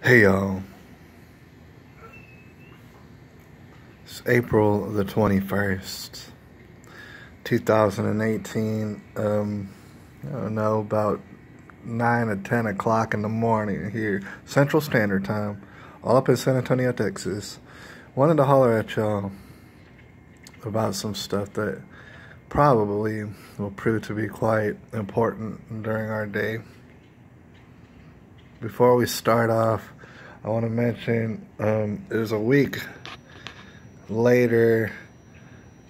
Hey y'all, it's April the 21st, 2018, I don't know, about 9 or 10 o'clock in the morning here, Central Standard Time, all up in San Antonio, Texas. Wanted to holler at y'all about some stuff that probably will prove to be quite important during our day. Before we start off, I want to mention there's a week later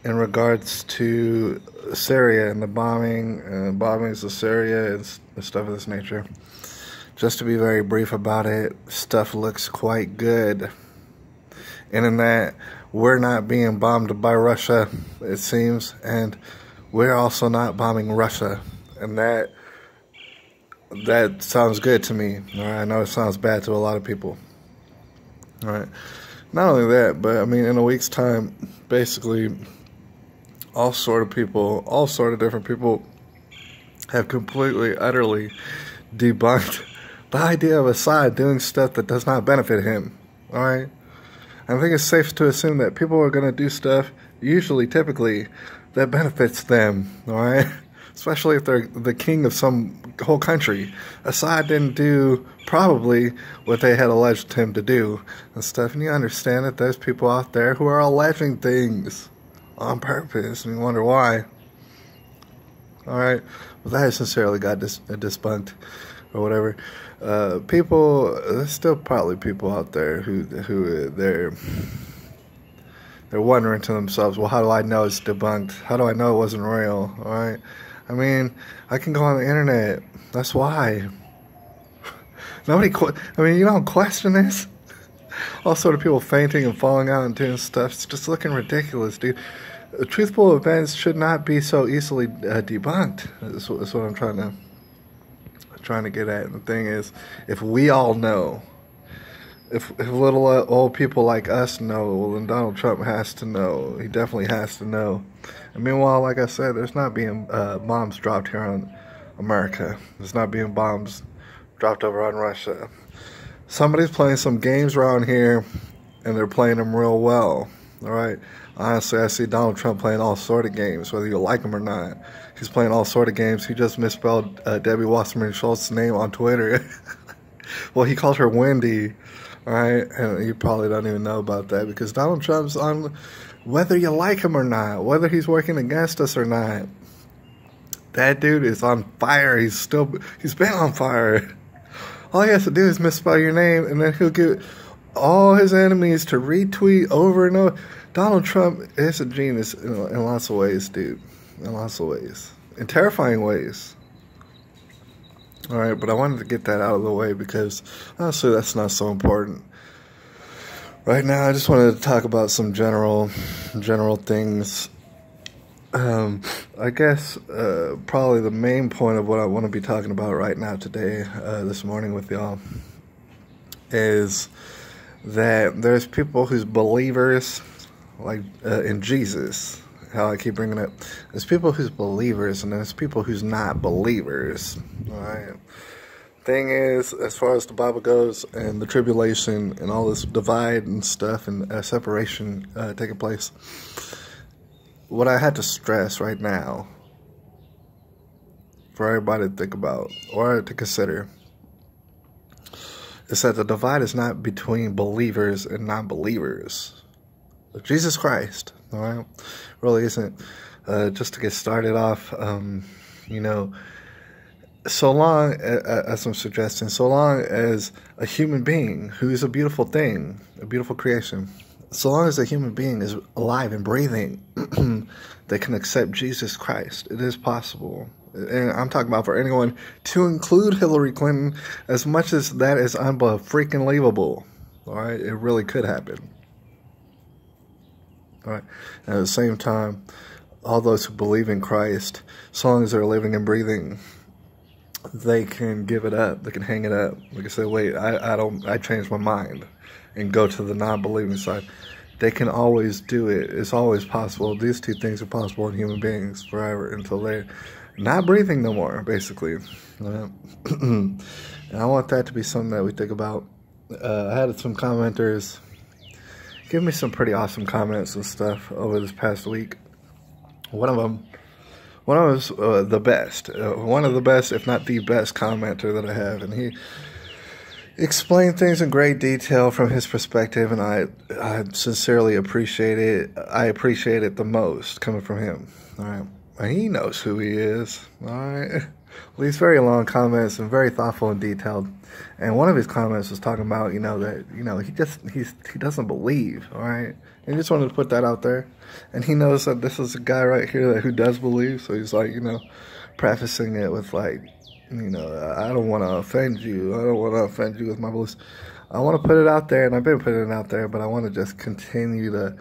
in regards to Syria and the bombings of Syria and stuff of this nature. Just to be very brief about it, stuff looks quite good. And in that, we're not being bombed by Russia, it seems, and we're also not bombing Russia. And that sounds good to me. All right? I know it sounds bad to a lot of people. All right. Not only that, but I mean, in a week's time, basically, all sort of different people have completely, utterly debunked the idea of Assad doing stuff that does not benefit him. All right. I think it's safe to assume that people are going to do stuff, typically, that benefits them. All right. Especially if they're the king of some whole country. Assad didn't do probably what they had alleged him to do and stuff. And you understand that there's people out there who are alleging things on purpose, and you wonder why. All right, well, that sincerely got debunked or whatever. There's still probably people out there who they're wondering to themselves, well, how do I know it's debunked? How do I know it wasn't real? All right. I mean, I can go on the internet. That's why. You don't question this. All sort of people fainting and falling out and doing stuff. It's just looking ridiculous, dude. Truthful events should not be so easily debunked. That's what I'm trying to get at. And the thing is, if we all know, if little old people like us know, well, then Donald Trump has to know. He definitely has to know. And meanwhile, like I said, there's not being bombs dropped here on America. There's not being bombs dropped over on Russia. Somebody's playing some games around here, and they're playing them real well. All right. Honestly, I see Donald Trump playing all sort of games, whether you like him or not. He's playing all sort of games. He just misspelled Debbie Wasserman Schultz's name on Twitter. Well, he called her Wendy. All right, and you probably don't even know about that because Donald Trump's on, whether you like him or not, whether he's working against us or not. That dude is on fire. He's been on fire. All he has to do is misspell your name, and then he'll get all his enemies to retweet over and over. Donald Trump is a genius in lots of ways, dude. In lots of ways. In terrifying ways. All right, but I wanted to get that out of the way because honestly, that's not so important. Right now, I just wanted to talk about some general things. I guess probably the main point of what I want to be talking about right now today, this morning with y'all, is that there's people who's believers, like in Jesus. How I keep bringing it up. There's people who's believers, and there's people who's not believers. All right. Thing is, as far as the Bible goes, and the tribulation, and all this divide and stuff, and separation taking place, what I had to stress right now, for everybody to think about or to consider, is that the divide is not between believers and non-believers. Jesus Christ, all right, really isn't. Just to get started off, so long as I'm suggesting, so long as a human being who is a beautiful thing, a beautiful creation, so long as a human being is alive and breathing, they can accept Jesus Christ. It is possible. And I'm talking about for anyone, to include Hillary Clinton, as much as that is unfreaking-believable. All right, it really could happen. All right. And at the same time, all those who believe in Christ, so long as they're living and breathing, they can give it up. They can hang it up. Like I said, wait, I changed my mind and go to the non-believing side. They can always do it. It's always possible. These two things are possible in human beings forever until they're not breathing no more, basically. And I want that to be something that we think about I had some commenters give me some pretty awesome comments and stuff over this past week. One of them was the best, one of the best, if not the best commenter that I have, and he explained things in great detail from his perspective, and I sincerely appreciate it. I appreciate it the most coming from him. All right, and he knows who he is. All right, leaves very long comments and very thoughtful and detailed. And one of his comments was talking about, he doesn't believe. All right, and he just wanted to put that out there. And he knows that this is a guy right here who does believe. So he's like, prefacing it with like, I don't want to offend you. I don't want to offend you with my beliefs. I want to put it out there, and I've been putting it out there, but I want to just continue to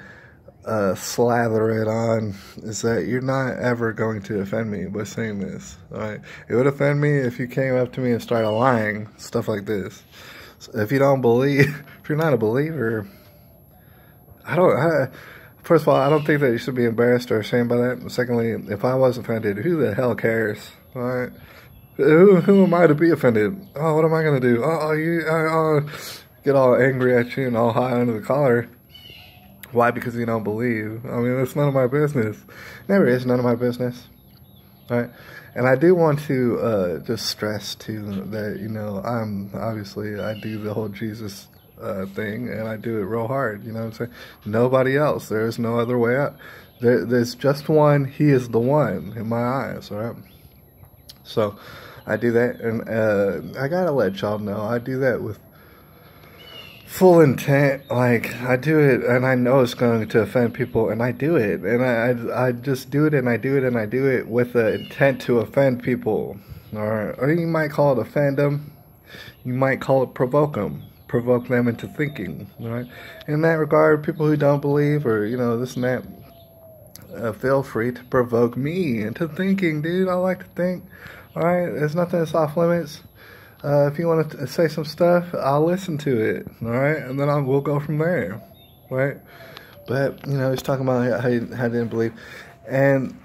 slather it on, is that you're not ever going to offend me by saying this. All right? It would offend me if you came up to me and started lying, stuff like this. So if you don't believe, if you're not a believer, first of all, I don't think that you should be embarrassed or ashamed by that. Secondly, if I was offended, who the hell cares? All right? Who am I to be offended? Oh, what am I going to do? I'll get all angry at you and all high under the collar. Why? Because you don't believe. I mean, it's none of my business. Never is none of my business. All right? And I do want to just stress, too, that, I do the whole Jesus thing, and I do it real hard. You know what I'm saying? Nobody else. There is no other way out. There's just one. He is the one in my eyes, all right? So I do that, and I gotta let y'all know I do that with full intent. Like, I do it, and I know it's going to offend people, and I do it, and I just do it, and I do it, and I do it with the intent to offend people, or you might call it offend them, you might call it provoke them into thinking, all right? In that regard, people who don't believe, or this and that, feel free to provoke me into thinking, dude. I like to think. All right, there's nothing that's off limits. If you want to say some stuff, I'll listen to it. All right, and then we'll go from there. Right? But he's talking about how he didn't believe, and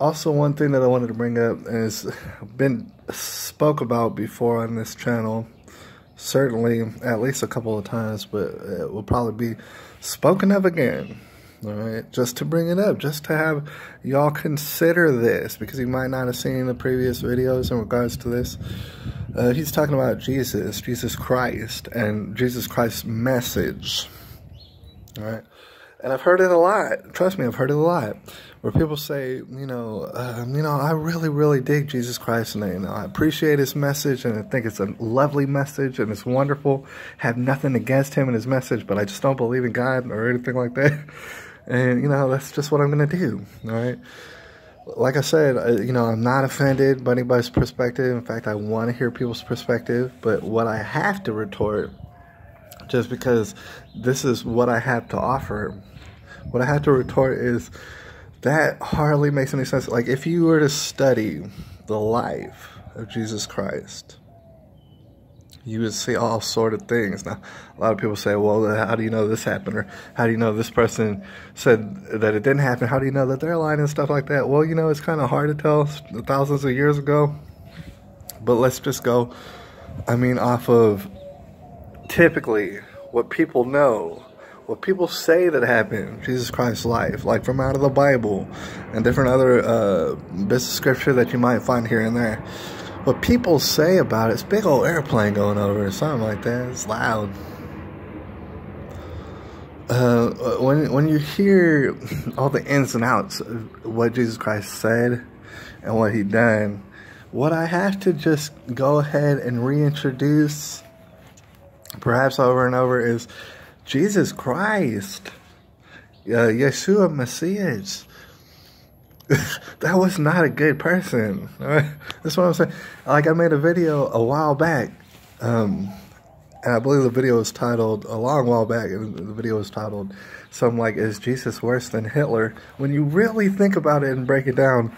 also one thing that I wanted to bring up is been spoke about before on this channel. Certainly, at least a couple of times, but it will probably be spoken of again. All right, just to bring it up, just to have y'all consider this, because you might not have seen the previous videos in regards to this. He's talking about Jesus Christ, and Jesus Christ's message. All right, and I've heard it a lot. Trust me, I've heard it a lot, where people say, I really, really dig Jesus Christ, and I appreciate his message, and I think it's a lovely message, and it's wonderful. Have nothing against him and his message, but I just don't believe in God or anything like that. And, that's just what I'm going to do, all right? Like I said, I'm not offended by anybody's perspective. In fact, I want to hear people's perspective. But what I have to retort, just because this is what I have to offer, what I have to retort is that hardly makes any sense. Like, if you were to study the life of Jesus Christ, you would see all sort of things. Now, a lot of people say, well, how do you know this happened? Or how do you know this person said that it didn't happen? How do you know that they're lying and stuff like that? Well, it's kind of hard to tell thousands of years ago. But let's just go, off of typically what people know, what people say that happened, Jesus Christ's life, like from out of the Bible and different other bits of scripture that you might find here and there. What people say about it, it's a big old airplane going over or something like that. It's loud. When you hear all the ins and outs of what Jesus Christ said and what he done, what I have to just go ahead and reintroduce, perhaps over and over, is Jesus Christ, Yeshua Messiah. That was not a good person. All right? That's what I'm saying. Like, I made a video a while back, and I believe the video was titled, a long while back, and the video was titled something like, is Jesus worse than Hitler? When you really think about it and break it down,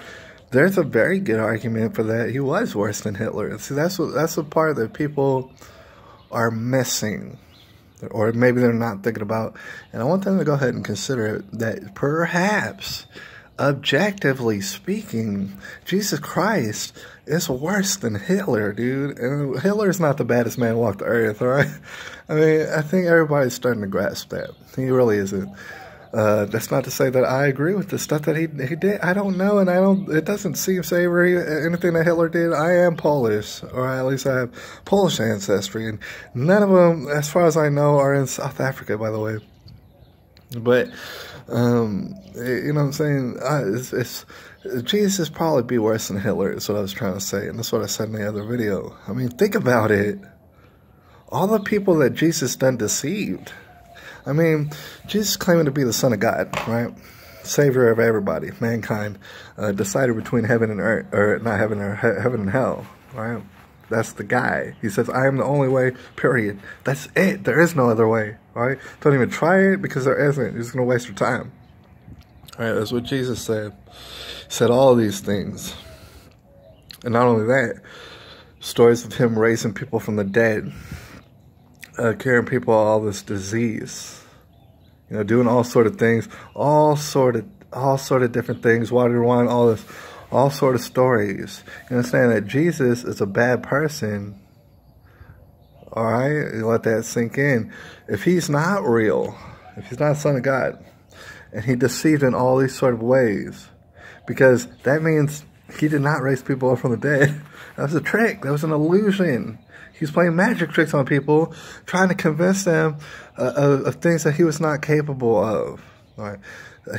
there's a very good argument for that. He was worse than Hitler. See, that's the part that people are missing, or maybe they're not thinking about. And I want them to go ahead and consider that perhaps objectively speaking, Jesus Christ is worse than Hitler, dude. And Hitler's not the baddest man who walked the earth, all right? I mean, I think everybody's starting to grasp that. He really isn't. That's not to say that I agree with the stuff that he did. I don't know, and it doesn't seem savory, anything that Hitler did. I am Polish, or at least I have Polish ancestry, and none of them, as far as I know, are in South Africa, by the way. But, you know what I'm saying? Jesus is probably be worse than Hitler, is what I was trying to say, and that's what I said in the other video. I mean, think about it. All the people that Jesus done deceived. I mean, Jesus claiming to be the Son of God, right? Savior of everybody, mankind, decider between heaven and earth, or not heaven, or heaven and hell, right? That's the guy. He says, I am the only way, period. That's it. There is no other way, right? Don't even try it, because there isn't. You're just going to waste your time. All right, that's what Jesus said. He said all these things. And not only that, stories of him raising people from the dead, curing people of all this disease, you know, doing all sort of things, all sort of different things, water, wine, all sort of stories. You understand that Jesus is a bad person. All right, you let that sink in. If he's not real, if he's not Son of God, and he deceived in all these sort of ways, because that means he did not raise people up from the dead. That was a trick. That was an illusion. He's playing magic tricks on people, trying to convince them of things that he was not capable of. Right?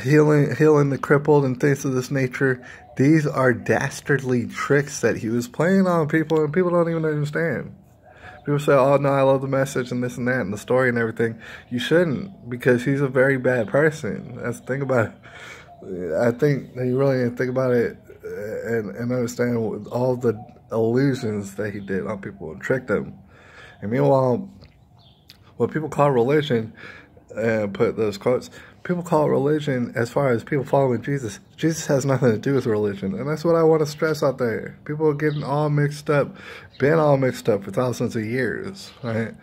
Healing the crippled and things of this nature. These are dastardly tricks that he was playing on people, and people don't even understand. People say, oh, no, I love the message and this and that and the story and everything. You shouldn't, because he's a very bad person. That's the thing about it. I think that you really need to think about it and understand all the illusions that he did on people and tricked them. And meanwhile, what people call religion, and put those quotes, people call it religion as far as people following Jesus. Jesus has nothing to do with religion. And that's what I want to stress out there. People are getting all mixed up, been all mixed up for thousands of years, right?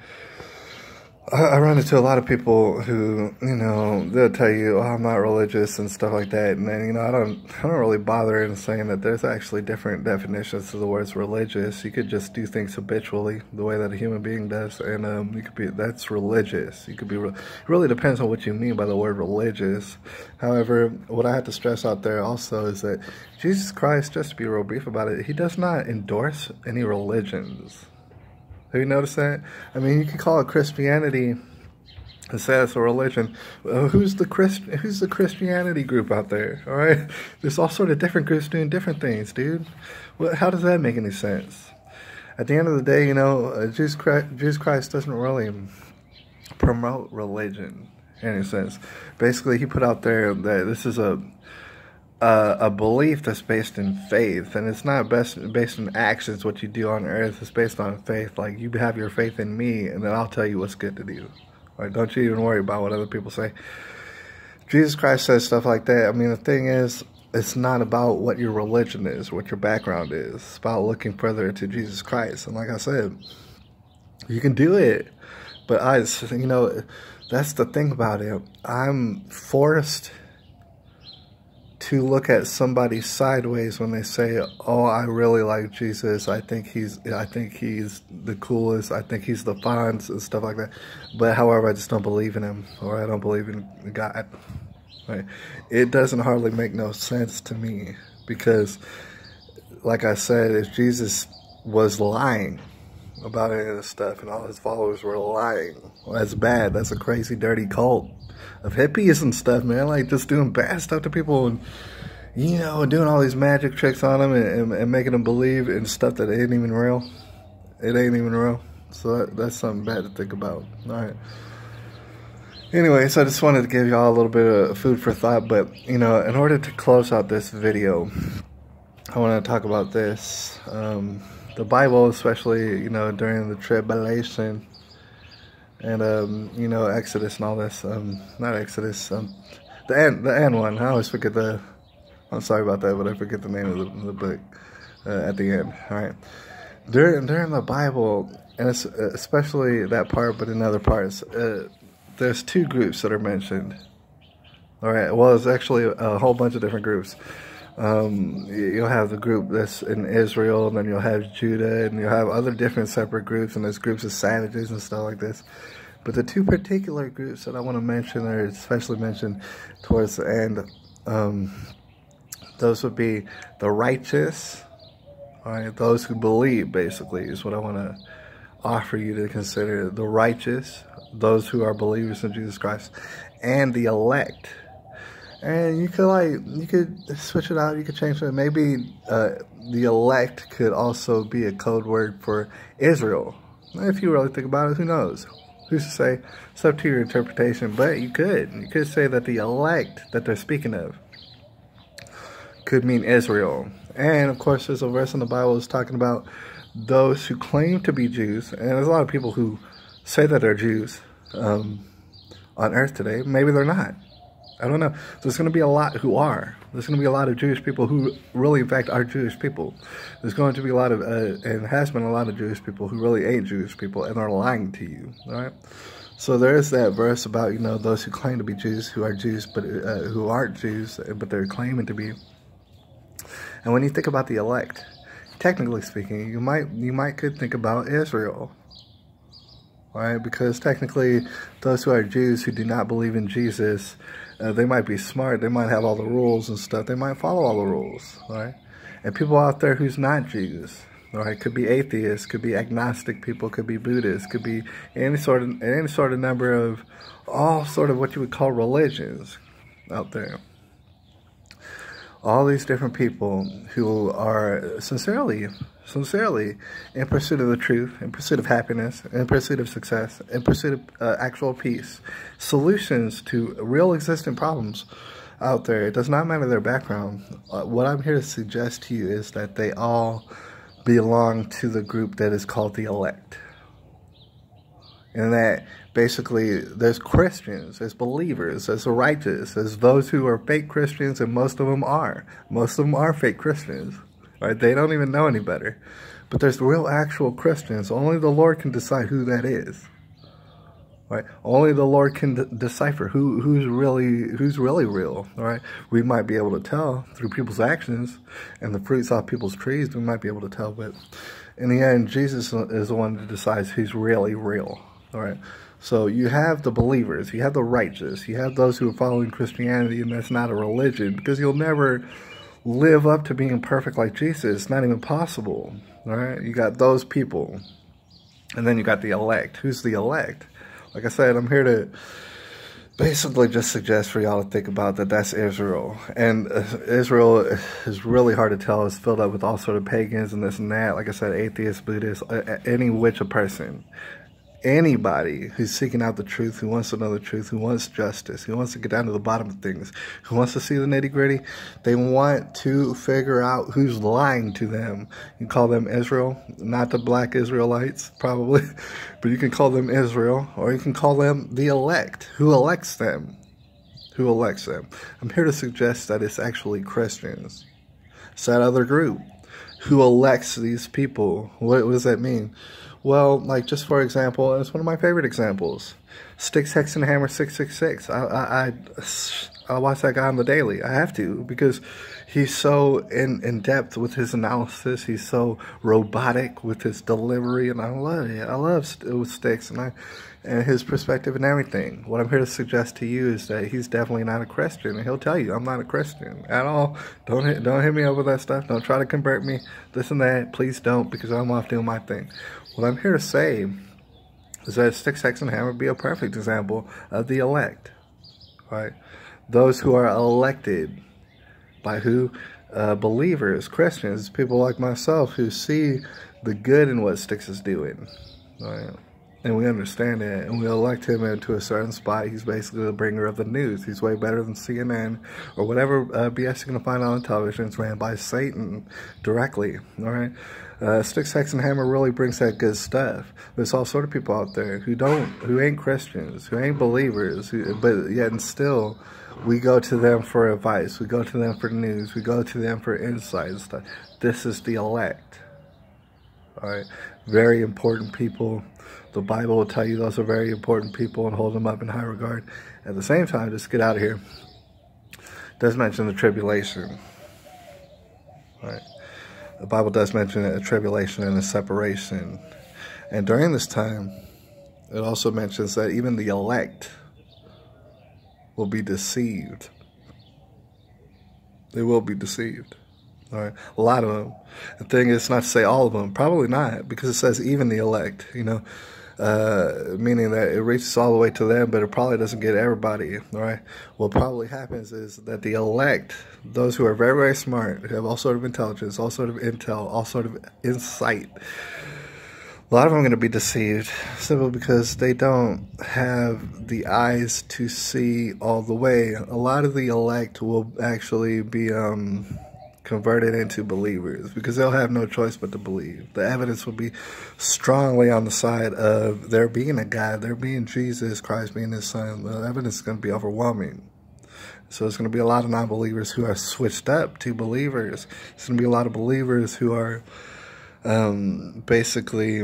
I run into a lot of people who, you know, they'll tell you, oh, I'm not religious and stuff like that. And then, you know, I don't really bother in saying that there's actually different definitions to the words religious. You could just do things habitually the way that a human being does. And you could be, that's religious. You could be, it really depends on what you mean by the word religious. However, what I have to stress out there also is that Jesus Christ, just to be real brief about it, he does not endorse any religions. Have you noticed that? I mean, you can call it Christianity and say it's a religion. Who's the Christianity group out there? All right, there's all sort of different groups doing different things, dude. How does that make any sense? At the end of the day, you know, Jesus Christ doesn't really promote religion in any sense. Basically, he put out there that this is a belief that's based in faith, and it's not based in actions. What you do on earth is based on faith. Like, you have your faith in me, and then I'll tell you what's good to do. Right? Don't you even worry about what other people say. Jesus Christ says stuff like that. I mean, the thing is, it's not about what your religion is, what your background is. It's about looking further into Jesus Christ. And like I said, you can do it, but you know, that's the thing about it. I'm forced to look at somebody sideways when they say, oh, I really like Jesus, I think he's the coolest, I think he's the Fonz and stuff like that. But however, I just don't believe in him, or I don't believe in God. Right? It doesn't hardly make no sense to me, because like I said, if Jesus was lying about any of this stuff and all his followers were lying, well, that's bad. That's a crazy, dirty cult of hippies and stuff, man, like just doing bad stuff to people and, you know, doing all these magic tricks on them and making them believe in stuff that ain't even real. It ain't even real. So that's something bad to think about. All right. Anyways, I just wanted to give y'all a little bit of food for thought, but, you know, in order to close out this video, I want to talk about this. The Bible, especially, you know, during the tribulation, and you know, Exodus and all this, not Exodus, the end one. I always forget I'm sorry about that, but I forget the name of the book at the end. All right, during the Bible, and it's, especially that part, but in other parts, there's two groups that are mentioned. All right. Well, it's actually a whole bunch of different groups. You'll have the group that's in Israel, and then you'll have Judah, and you'll have other different separate groups, and there's groups of savages and stuff like this. But the two particular groups that I want to mention, or especially mention towards the end, those would be the righteous, all right, those who believe, basically, is what I want to offer you to consider. The righteous, those who are believers in Jesus Christ, and the elect. And you could switch it out, you could change it. Maybe the elect could also be a code word for Israel. If you really think about it, who knows? Who's to say? It's up to your interpretation, but you could say that the elect that they're speaking of could mean Israel. And of course, there's a verse in the Bible that's talking about those who claim to be Jews, and there's a lot of people who say that they're Jews on earth today. Maybe they're not. I don't know. There's going to be a lot who are. There's going to be a lot of Jewish people who really, in fact, are Jewish people. There's going to be a lot of, and has been a lot of Jewish people who really ain't Jewish people, and are lying to you, all right? So there is that verse about, you know, those who claim to be Jews, who are Jews, but who aren't Jews, but they're claiming to be. And when you think about the elect, technically speaking, you could think about Israel. Right? Because technically, those who are Jews who do not believe in Jesus, they might be smart, they might have all the rules and stuff, they might follow all the rules, right? And people out there who's not Jews, right? Could be atheists, could be agnostic people, could be Buddhists, could be any sort of number of all sort of what you would call religions out there. All these different people who are sincerely in pursuit of the truth, in pursuit of happiness, in pursuit of success, in pursuit of actual peace, solutions to real existing problems out there. It does not matter their background. What I'm here to suggest to you is that they all belong to the group that is called the elect. And that basically there's Christians, there's believers, there's the righteous, there's those who are fake Christians, and most of them are. Most of them are fake Christians. Right? They don't even know any better. But there's the real actual Christians. Only the Lord can decide who that is. Right? Only the Lord can decipher who's really real. Right? We might be able to tell through people's actions and the fruits off people's trees. We might be able to tell, but in the end, Jesus is the one that decides who's really real. All right. So you have the believers, you have the righteous, you have those who are following Christianity, and that's not a religion, because you'll never live up to being perfect like Jesus. It's not even possible. All right. You got those people, and then you got the elect. Who's the elect? Like I said, I'm here to basically just suggest for y'all to think about that. That's Israel. And Israel is really hard to tell. It's filled up with all sort of pagans and this and that. Like I said, atheists, Buddhists, any which a person. Anybody who's seeking out the truth, who wants to know the truth, who wants justice, who wants to get down to the bottom of things, who wants to see the nitty-gritty, they want to figure out who's lying to them. You call them Israel, not the black Israelites, probably, but you can call them Israel, or you can call them the elect. Who elects them? Who elects them? I'm here to suggest that it's actually Christians. It's that other group. Who elects these people? What does that mean? Well, like, just for example, it's one of my favorite examples. Sticks, Hex, and Hammer 666. I watch that guy on the daily. I have to, because he's so in depth with his analysis. He's so robotic with his delivery, and I love it. I love Sticks and his perspective and everything. What I'm here to suggest to you is that he's definitely not a Christian, and he'll tell you, I'm not a Christian at all. Don't hit me up with that stuff. Don't try to convert me, this and that. Please don't, because I'm off doing my thing. What I'm here to say is that Sticks, Hex, and Hammer would be a perfect example of the elect, right? Those who are elected by who? Believers, Christians, people like myself who see the good in what Sticks is doing, right? And we understand it, and we elect him into a certain spot. He's basically the bringer of the news. He's way better than CNN or whatever BS you're going to find on television. It's ran by Satan directly, all right? Sticks, Hex, and Hammer really brings that good stuff. There's all sort of people out there who ain't Christians, who ain't believers, but yet and still we go to them for advice. We go to them for news. We go to them for insight and stuff. This is the elect. All right, very important people. The Bible will tell you those are very important people and hold them up in high regard. At the same time, just get out of here. does mention the tribulation. Right? The Bible does mention a tribulation and a separation. And during this time, it also mentions that even the elect will be deceived. They will be deceived. All right, a lot of them. The thing is not to say all of them. Probably not, because it says even the elect, you know, meaning that it reaches all the way to them, but it probably doesn't get everybody. All right. What probably happens is that the elect, those who are very, very smart, who have all sort of intelligence, all sort of intel, all sort of insight, a lot of them are going to be deceived simply because they don't have the eyes to see all the way. A lot of the elect will actually be converted into believers because they'll have no choice but to believe. The evidence will be strongly on the side of there being a God, there being Jesus Christ being his son. The evidence is going to be overwhelming. So there's going to be a lot of non-believers who are switched up to believers. There's going to be a lot of believers who are basically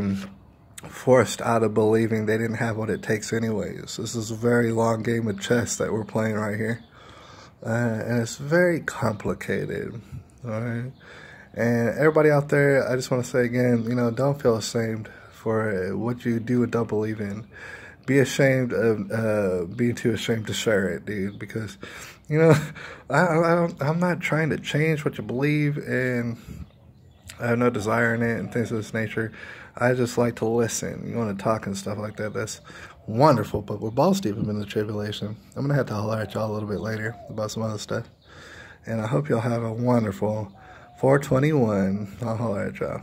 forced out of believing they didn't have what it takes anyways. This is a very long game of chess that we're playing right here. And it's very complicated. All right. And everybody out there, I just want to say again, you know, don't feel ashamed for what you do and don't believe in. Be ashamed of being too ashamed to share it, dude, because, you know, I'm not trying to change what you believe, and I have no desire in it and things of this nature. I just like to listen. You want to talk and stuff like that. That's wonderful, but we're balls deep in the tribulation. I'm going to have to holler at y'all a little bit later about some other stuff. And I hope y'all have a wonderful 421. I'll holler at y'all.